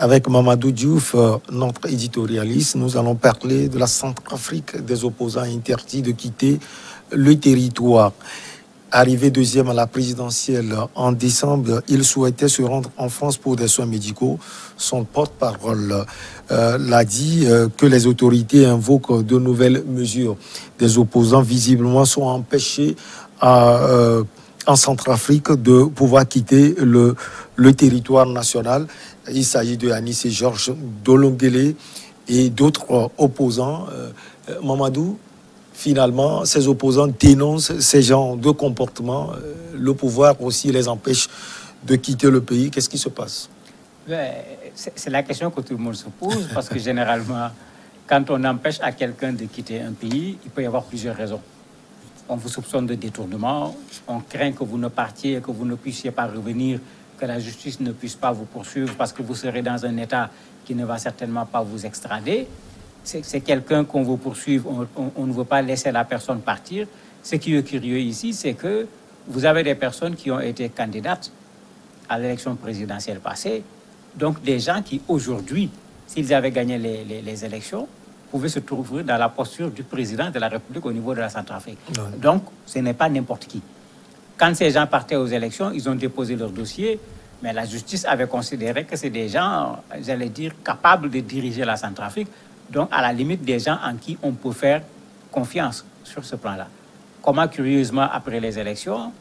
Avec Mamadou Diouf, notre éditorialiste, nous allons parler de la Centrafrique, des opposants interdits de quitter le territoire. Arrivé deuxième à la présidentielle en décembre, il souhaitait se rendre en France pour des soins médicaux. Son porte-parole l'a dit que les autorités invoquent de nouvelles mesures. Des opposants visiblement sont empêchés en Centrafrique de pouvoir quitter le territoire national. Il s'agit de Anis et Georges Dolongele et d'autres opposants. Mamadou, finalement, ces opposants dénoncent ces genres de comportements. Le pouvoir aussi les empêche de quitter le pays. Qu'est-ce qui se passe? C'est la question que tout le monde se pose, parce que généralement, quand on empêche à quelqu'un de quitter un pays, il peut y avoir plusieurs raisons. On vous soupçonne de détournement, on craint que vous ne partiez, que vous ne puissiez pas revenir, que la justice ne puisse pas vous poursuivre parce que vous serez dans un état qui ne va certainement pas vous extrader. C'est quelqu'un qu'on veut poursuivre, on ne veut pas laisser la personne partir. Ce qui est curieux ici, c'est que vous avez des personnes qui ont été candidates à l'élection présidentielle passée, donc des gens qui aujourd'hui, s'ils avaient gagné les élections, pouvaient se trouver dans la posture du président de la République au niveau de la Centrafrique. Ouais. Donc, ce n'est pas n'importe qui. Quand ces gens partaient aux élections, ils ont déposé leur dossier, mais la justice avait considéré que c'est des gens, j'allais dire, capables de diriger la Centrafrique, donc à la limite des gens en qui on peut faire confiance sur ce plan-là. Comment, curieusement, après les élections,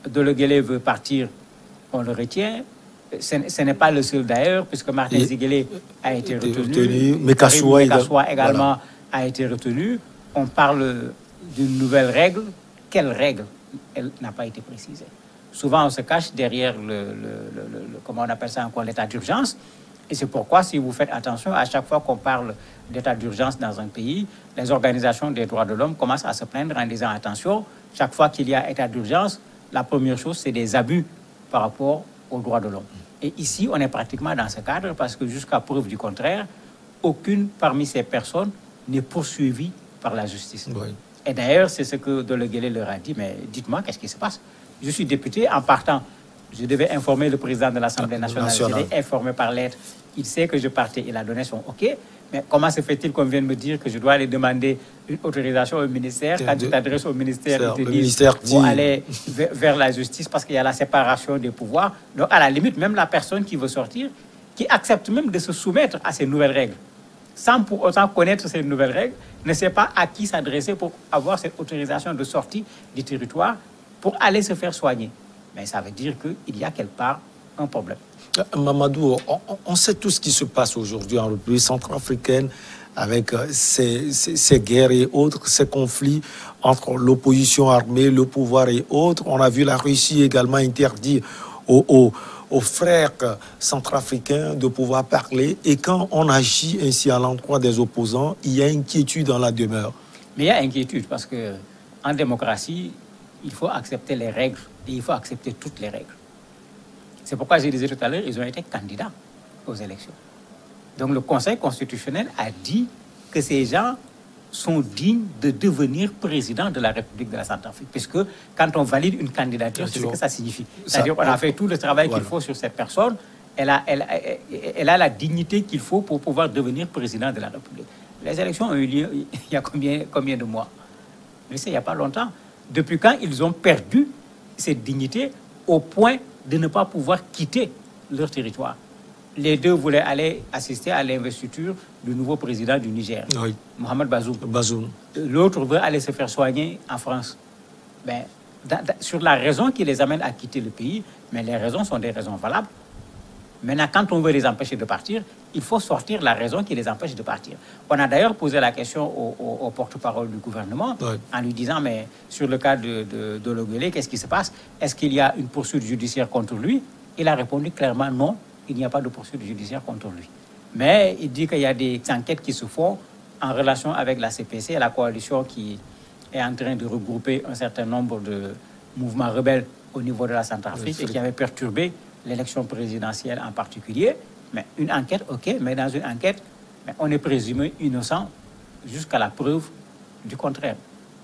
Dolongele veut partir, on le retient. Ce n'est pas le seul d'ailleurs, puisque Martin Ziguélé a été retenu, Mekasoua également voilà, a été retenu. On parle d'une nouvelle règle. Quelle règle? Elle n'a pas été précisée. Souvent, on se cache derrière comment on appelle ça encore, l'état d'urgence. Et c'est pourquoi, si vous faites attention, à chaque fois qu'on parle d'état d'urgence dans un pays, les organisations des droits de l'homme commencent à se plaindre en disant attention, chaque fois qu'il y a état d'urgence, la première chose, c'est des abus par rapport aux droits de l'homme. Et ici, on est pratiquement dans ce cadre parce que jusqu'à preuve du contraire, aucune parmi ces personnes n'est poursuivie par la justice. Oui. Et d'ailleurs, c'est ce que Dolongele leur a dit, mais dites-moi, qu'est-ce qui se passe? Je suis député, en partant, je devais informer le président de l'Assemblée nationale. Je l'ai informé par lettre. Il sait que je partais, il a donné son OK. Mais comment se fait-il qu'on vienne me dire que je dois aller demander une autorisation au ministère? Quand tu t'adresses au ministère, ils te disent faut aller vers la justice parce qu'il y a la séparation des pouvoirs. Donc, à la limite, même la personne qui veut sortir, qui accepte même de se soumettre à ces nouvelles règles, sans pour autant connaître ces nouvelles règles, ne sait pas à qui s'adresser pour avoir cette autorisation de sortie du territoire pour aller se faire soigner. Mais ça veut dire qu'il y a quelque part un problème. Mamadou, on sait tout ce qui se passe aujourd'hui en République centrafricaine avec ces guerres et autres, ces conflits entre l'opposition armée, le pouvoir et autres. On a vu la Russie également interdire aux frères centrafricains de pouvoir parler. Et quand on agit ainsi à l'endroit des opposants, il y a inquiétude dans la demeure. Mais il y a inquiétude parce qu'en démocratie, il faut accepter les règles et il faut accepter toutes les règles. C'est pourquoi je disais tout à l'heure, ils ont été candidats aux élections. Donc le Conseil constitutionnel a dit que ces gens sont dignes de devenir président de la République de la Centrafrique. Puisque quand on valide une candidature, c'est ce que ça signifie. C'est-à-dire qu'on a fait tout le travail qu'il faut sur cette personne. Elle a la dignité qu'il faut pour pouvoir devenir président de la République. Les élections ont eu lieu il y a combien de mois? Mais c'est il n'y a pas longtemps. Depuis quand ils ont perdu cette dignité au point de ne pas pouvoir quitter leur territoire? Les deux voulaient aller assister à l'investiture du nouveau président du Niger, oui, Mohamed Bazoum. L'autre veut aller se faire soigner en France. Ben, sur la raison qui les amène à quitter le pays, mais les raisons sont des raisons valables. Maintenant, quand on veut les empêcher de partir, il faut sortir la raison qui les empêche de partir. On a d'ailleurs posé la question au porte-parole du gouvernement, oui, en lui disant, mais sur le cas de Dolongele, qu'est-ce qui se passe? Est-ce qu'il y a une poursuite judiciaire contre lui? Il a répondu clairement non, il n'y a pas de poursuite judiciaire contre lui. Mais il dit qu'il y a des enquêtes qui se font en relation avec la CPC, la coalition qui est en train de regrouper un certain nombre de mouvements rebelles au niveau de la Centrafrique et qui avait perturbé l'élection présidentielle en particulier. Mais une enquête, ok, mais dans une enquête, on est présumé innocent jusqu'à la preuve du contraire.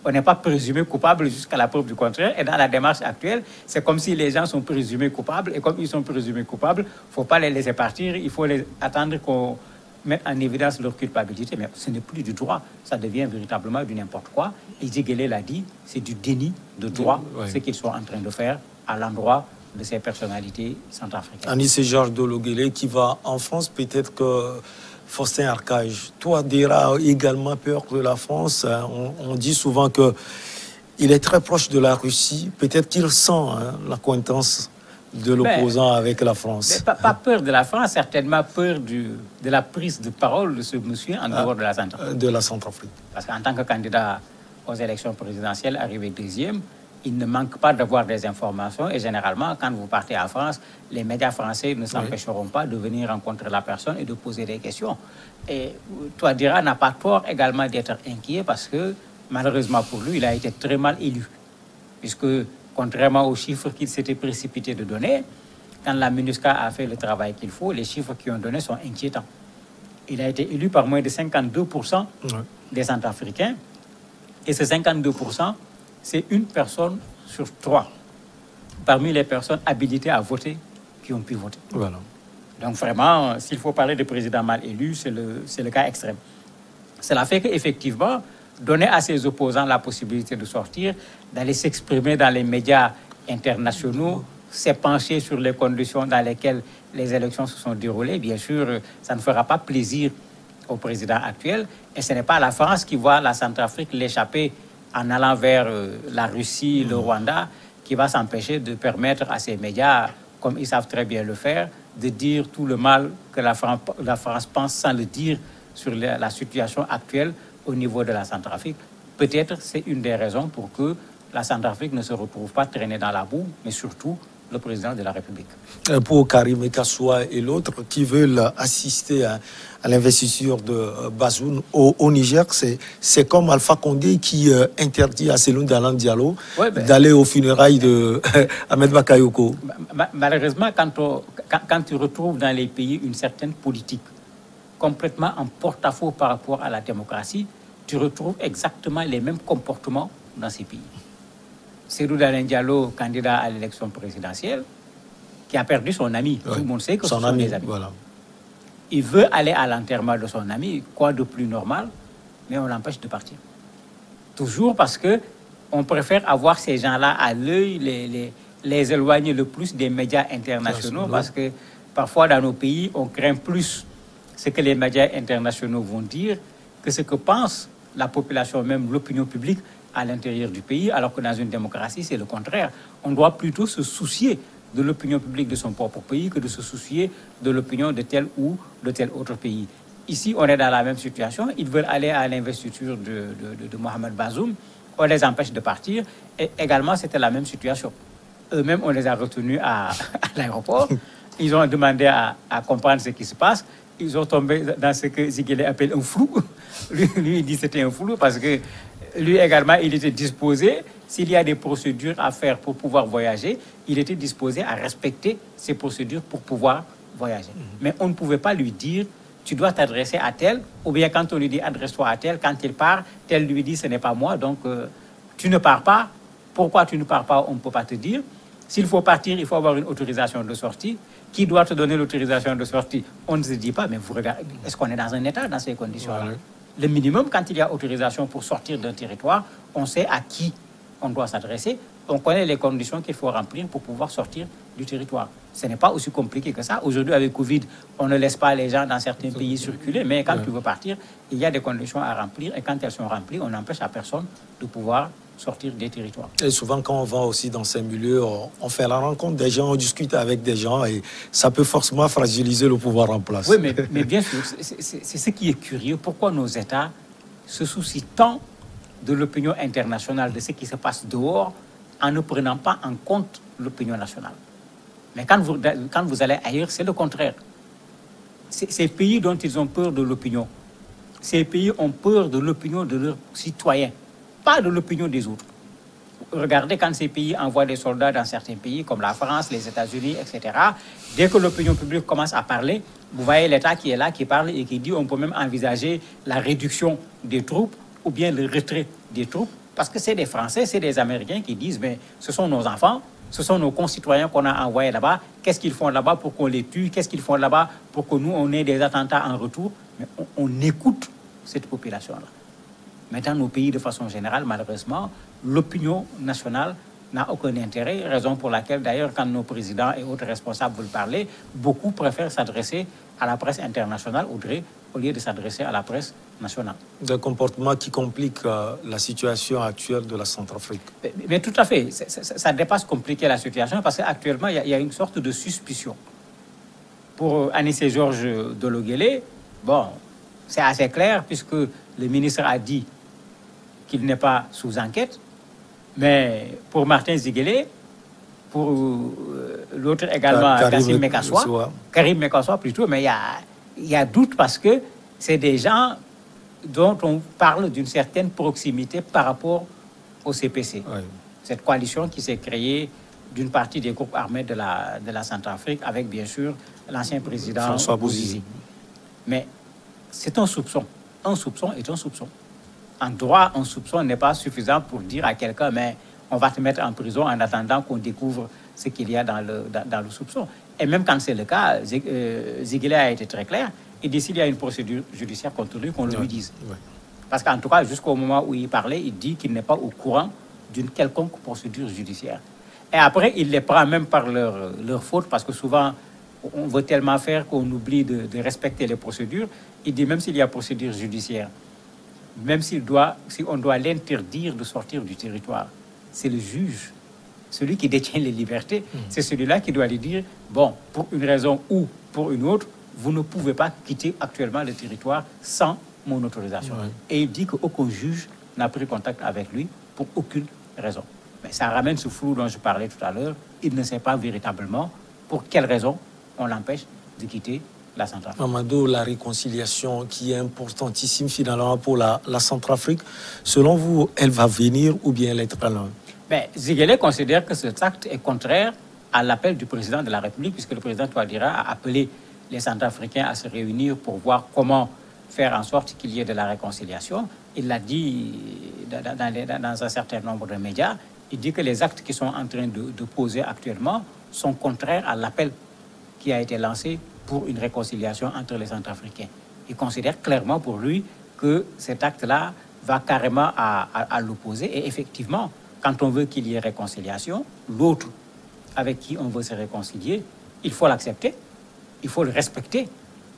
on n'est pas présumé coupable jusqu'à la preuve du contraire. Et dans la démarche actuelle, c'est comme si les gens sont présumés coupables. Et comme ils sont présumés coupables, il ne faut pas les laisser partir. Il faut les attendre qu'on mette en évidence leur culpabilité. Mais ce n'est plus du droit. Ça devient véritablement du n'importe quoi. Et Ziguélé l'a dit, c'est du déni de droit, ce qu'ils sont en train de faire à l'endroit de ces personnalités centrafricaines. Anis Georges Dologuélé qui va en France, peut-être que Faustin Archange, toi, Dera, également peur de la France. On dit souvent qu'il est très proche de la Russie. Peut-être qu'il sent l'accointance de l'opposant avec la France. Pas peur de la France, certainement peur de la prise de parole de ce monsieur en dehors de la Centrafrique. De la Centrafrique. Parce qu'en tant que candidat aux élections présidentielles, arrivé deuxième, il ne manque pas d'avoir des informations. Et généralement, quand vous partez en France, les médias français ne s'empêcheront pas de venir rencontrer la personne et de poser des questions. Et Touadéra n'a pas tort également d'être inquiet parce que, malheureusement pour lui, il a été très mal élu. Puisque, contrairement aux chiffres qu'il s'était précipité de donner, quand la MINUSCA a fait le travail qu'il faut, les chiffres qu'ils ont donnés sont inquiétants. Il a été élu par moins de 52% des Centrafricains. Et ces 52%, c'est une personne sur 3 parmi les personnes habilitées à voter qui ont pu voter. Voilà. Donc vraiment, s'il faut parler de président mal élu, c'est le cas extrême. Cela fait qu'effectivement, donner à ses opposants la possibilité de sortir, d'aller s'exprimer dans les médias internationaux, s'épancher sur les conditions dans lesquelles les élections se sont déroulées, bien sûr, ça ne fera pas plaisir au président actuel. Et ce n'est pas la France qui voit la Centrafrique l'échapper en allant vers la Russie, le Rwanda, qui va s'empêcher de permettre à ces médias, comme ils savent très bien le faire, de dire tout le mal que la France pense sans le dire sur la situation actuelle au niveau de la Centrafrique. Peut-être c'est une des raisons pour que la Centrafrique ne se retrouve pas traînée dans la boue, mais surtout le président de la République. Pour Karim Kassoua et l'autre qui veulent assister à l'investiture de Bazoum au Niger, c'est comme Alpha Condé qui interdit à Cellou Dalein Diallo d'aller aux funérailles de Ahmed Bakayoko. Malheureusement, quand tu retrouves dans les pays une certaine politique complètement en porte-à-faux par rapport à la démocratie, tu retrouves exactement les mêmes comportements dans ces pays. Cellou Dalein Diallo, candidat à l'élection présidentielle, qui a perdu son ami. Tout le monde sait que ce sont des amis. Voilà. Il veut aller à l'enterrement de son ami, quoi de plus normal, mais on l'empêche de partir. Toujours parce que on préfère avoir ces gens-là à l'œil, les éloigner le plus des médias internationaux, parce que parfois dans nos pays, on craint plus ce que les médias internationaux vont dire que ce que pense la population, même l'opinion publique, à l'intérieur du pays, alors que dans une démocratie, c'est le contraire. On doit plutôt se soucier de l'opinion publique de son propre pays que de se soucier de l'opinion de tel ou de tel autre pays. Ici, on est dans la même situation. Ils veulent aller à l'investiture de Mohamed Bazoum. On les empêche de partir. Et également, c'était la même situation. Eux-mêmes, on les a retenus à l'aéroport. Ils ont demandé à comprendre ce qui se passe. Ils ont tombé dans ce que Ziguélé appelle un flou. Lui, il dit que c'était un flou parce que lui également, il était disposé, s'il y a des procédures à faire pour pouvoir voyager, il était disposé à respecter ces procédures pour pouvoir voyager. Mais on ne pouvait pas lui dire, tu dois t'adresser à tel, ou bien quand on lui dit, adresse-toi à tel, quand il part, tel lui dit, ce n'est pas moi, donc tu ne pars pas. Pourquoi tu ne pars pas, on ne peut pas te dire. S'il faut partir, il faut avoir une autorisation de sortie. Qui doit te donner l'autorisation de sortie? On ne se dit pas, mais vous regardez, est-ce qu'on est dans un état dans ces conditions-là? Le minimum, quand il y a autorisation pour sortir d'un territoire, on sait à qui on doit s'adresser. On connaît les conditions qu'il faut remplir pour pouvoir sortir du territoire. Ce n'est pas aussi compliqué que ça. Aujourd'hui, avec Covid, on ne laisse pas les gens dans certains pays circuler, mais quand tu veux partir, il y a des conditions à remplir, et quand elles sont remplies, on n'empêche à personne de pouvoir sortir des territoires. Et souvent, quand on va aussi dans ces milieux, on fait la rencontre des gens, on discute avec des gens, et ça peut forcément fragiliser le pouvoir en place. Oui, mais bien sûr, c'est ce qui est curieux. Pourquoi nos États se soucient tant de l'opinion internationale, de ce qui se passe dehors, en ne prenant pas en compte l'opinion nationale? Mais quand vous allez ailleurs, c'est le contraire. Ces pays dont ils ont peur de l'opinion, ces pays ont peur de l'opinion de leurs citoyens, pas de l'opinion des autres. Regardez quand ces pays envoient des soldats dans certains pays, comme la France, les États-Unis, etc. Dès que l'opinion publique commence à parler, vous voyez l'État qui est là, qui parle et qui dit on peut même envisager la réduction des troupes ou bien le retrait des troupes. Parce que c'est des Français, c'est des Américains qui disent, mais ce sont nos enfants, ce sont nos concitoyens qu'on a envoyés là-bas. Qu'est-ce qu'ils font là-bas pour qu'on les tue? Qu'est-ce qu'ils font là-bas pour que nous, on ait des attentats en retour? Mais on écoute cette population-là. Mais dans nos pays, de façon générale, malheureusement, l'opinion nationale n'a aucun intérêt, raison pour laquelle, d'ailleurs, quand nos présidents et autres responsables veulent parler, beaucoup préfèrent s'adresser à la presse internationale au lieu de s'adresser à la presse nationale. Des comportements qui compliquent la situation actuelle de la Centrafrique. Mais tout à fait, ça dépasse compliquer la situation parce qu'actuellement, il y a une sorte de suspicion. Pour Anissé Georges Dologuélé, bon, c'est assez clair puisque le ministre a dit qu'il n'est pas sous enquête. Mais pour Martin Ziguélé, pour l'autre également, Karim Mekassoua plutôt, mais il y a doute parce que c'est des gens dont on parle d'une certaine proximité par rapport au CPC. Oui. Cette coalition qui s'est créée d'une partie des groupes armés de la Centrafrique avec, bien sûr, l'ancien président François Bouzizi. Mais c'est un soupçon. Un soupçon est un soupçon. En droit, un soupçon n'est pas suffisant pour dire à quelqu'un, mais on va te mettre en prison en attendant qu'on découvre ce qu'il y a dans le soupçon. Et même quand c'est le cas, Ziguélé a été très clair. Il dit s'il y a une procédure judiciaire contre lui, qu'on le lui dise. Oui. Parce qu'en tout cas, jusqu'au moment où il parlait, il dit qu'il n'est pas au courant d'une quelconque procédure judiciaire. Et après, il les prend même par leur faute, parce que souvent, on veut tellement faire qu'on oublie de respecter les procédures. Il dit même s'il y a procédure judiciaire, même si on doit l'interdire de sortir du territoire, c'est le juge, celui qui détient les libertés, c'est celui-là qui doit lui dire, bon, pour une raison ou pour une autre, vous ne pouvez pas quitter actuellement le territoire sans mon autorisation. Ouais. Et il dit qu'aucun juge n'a pris contact avec lui pour aucune raison. Mais ça ramène ce flou dont je parlais tout à l'heure. Il ne sait pas véritablement pour quelle raison on l'empêche de quitter la Centrafrique. Mamadou, la réconciliation qui est importantissime finalement pour la Centrafrique, selon vous, elle va venir ou bien elle est loin? Ziguélé considère que cet acte est contraire à l'appel du président de la République, puisque le président Touadéra a appelé les Centrafricains à se réunir pour voir comment faire en sorte qu'il y ait de la réconciliation. Il l'a dit dans un certain nombre de médias. Il dit que les actes qui sont en train de poser actuellement sont contraires à l'appel qui a été lancé pour une réconciliation entre les Centrafricains. Il considère clairement pour lui que cet acte-là va carrément à l'opposé. Et effectivement, quand on veut qu'il y ait réconciliation, l'autre avec qui on veut se réconcilier, il faut l'accepter, il faut le respecter.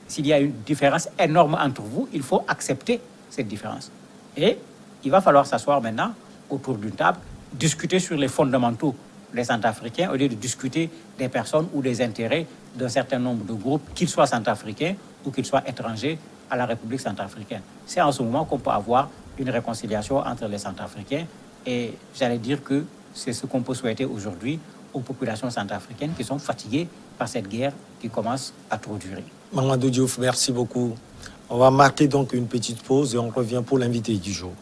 S'il y a une différence énorme entre vous, il faut accepter cette différence. Et il va falloir s'asseoir maintenant autour d'une table, discuter sur les fondamentaux des Centrafricains, au lieu de discuter des personnes ou des intérêts d'un certain nombre de groupes, qu'ils soient centrafricains ou qu'ils soient étrangers à la République centrafricaine. C'est en ce moment qu'on peut avoir une réconciliation entre les Centrafricains. Et j'allais dire que c'est ce qu'on peut souhaiter aujourd'hui aux populations centrafricaines qui sont fatiguées par cette guerre qui commence à trop durer. Mamadou Diouf, merci beaucoup. On va marquer donc une petite pause et on revient pour l'invité du jour.